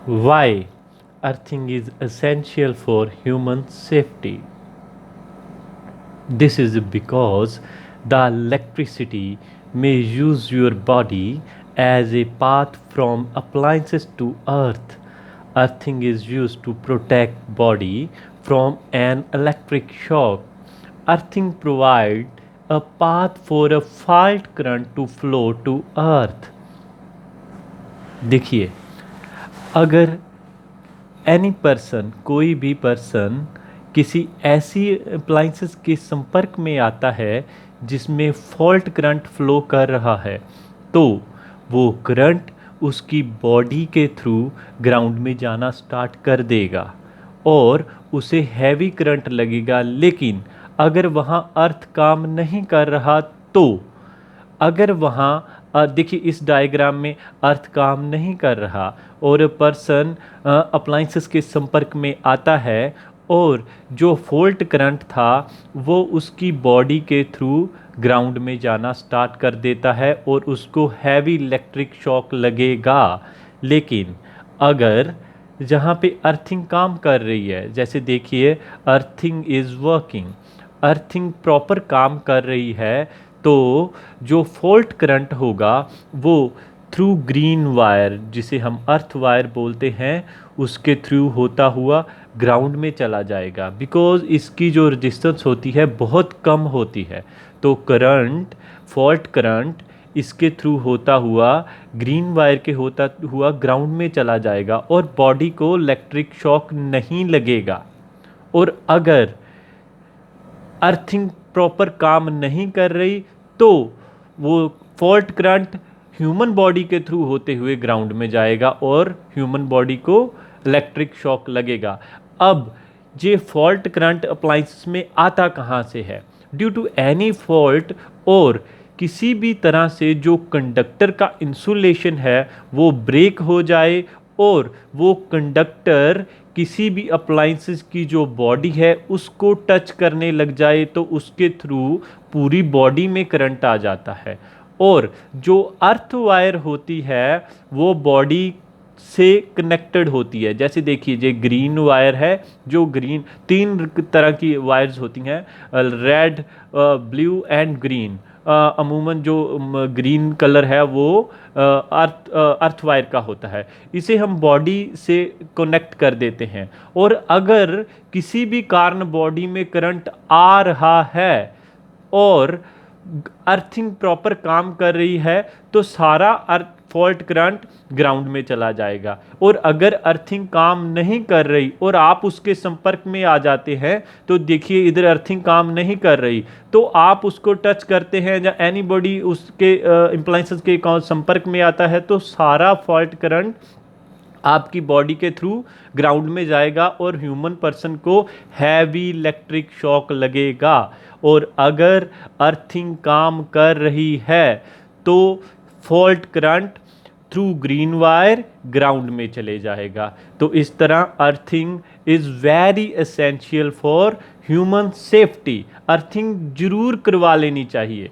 Why earthing is essential for human safety? This is because the electricity may use your body as a path from appliances to earth. Earthing is used to protect body from an electric shock. Earthing provide a path for a fault current to flow to earth. देखिए, अगर any person कोई भी person किसी ऐसी appliances के संपर्क में आता है जिसमें फॉल्ट करंट फ्लो कर रहा है तो वो करंट उसकी बॉडी के थ्रू ग्राउंड में जाना स्टार्ट कर देगा और उसे हैवी करंट लगेगा। लेकिन अगर वहाँ अर्थ काम नहीं कर रहा तो अगर वहाँ देखिए इस डायग्राम में अर्थ काम नहीं कर रहा और पर्सन अप्लाइंसेस के संपर्क में आता है और जो फॉल्ट करंट था वो उसकी बॉडी के थ्रू ग्राउंड में जाना स्टार्ट कर देता है और उसको हैवी इलेक्ट्रिक शॉक लगेगा। लेकिन अगर जहाँ पे अर्थिंग काम कर रही है, जैसे देखिए earthing is working, earthing proper काम कर रही है, तो जो फॉल्ट करंट होगा वो थ्रू ग्रीन वायर, जिसे हम अर्थ वायर बोलते हैं, उसके थ्रू होता हुआ ग्राउंड में चला जाएगा। बिकॉज इसकी जो रेजिस्टेंस होती है बहुत कम होती है, तो करंट, फॉल्ट करंट इसके थ्रू होता हुआ ग्रीन वायर के होता हुआ ग्राउंड में चला जाएगा और बॉडी को इलेक्ट्रिक शॉक नहीं लगेगा। और अगर अर्थिंग प्रॉपर काम नहीं कर रही तो वो फॉल्ट करंट ह्यूमन बॉडी के थ्रू होते हुए ग्राउंड में जाएगा और ह्यूमन बॉडी को इलेक्ट्रिक शॉक लगेगा। अब ये फॉल्ट करंट अप्लाइंसेस में आता कहाँ से है? ड्यू टू एनी फॉल्ट और किसी भी तरह से जो कंडक्टर का इंसुलेशन है वो ब्रेक हो जाए और वो कंडक्टर किसी भी अप्लाइंसेस की जो बॉडी है उसको टच करने लग जाए तो उसके थ्रू पूरी बॉडी में करंट आ जाता है। और जो अर्थ वायर होती है वो बॉडी से कनेक्टेड होती है। जैसे देखिए ये ग्रीन वायर है, जो ग्रीन, तीन तरह की वायर्स होती हैं, रेड, ब्लू एंड ग्रीन। अमूमन जो ग्रीन कलर है वो अर्थ वायर का होता है, इसे हम बॉडी से कनेक्ट कर देते हैं। और अगर किसी भी कारण बॉडी में करंट आ रहा है और अर्थिंग प्रॉपर काम कर रही है तो सारा अर्थ फॉल्ट करंट ग्राउंड में चला जाएगा। और अगर अर्थिंग काम नहीं कर रही और आप उसके संपर्क में आ जाते हैं तो देखिए इधर अर्थिंग काम नहीं कर रही, तो आप उसको टच करते हैं या एनीबॉडी उसके अप्लायंसेस के संपर्क में आता है तो सारा फॉल्ट करंट आपकी बॉडी के थ्रू ग्राउंड में जाएगा और ह्यूमन पर्सन को हैवी इलेक्ट्रिक शॉक लगेगा। और अगर अर्थिंग काम कर रही है तो fault current through green wire ground में चले जाएगा। तो इस तरह earthing is very essential for human safety. Earthing जरूर करवा लेनी चाहिए।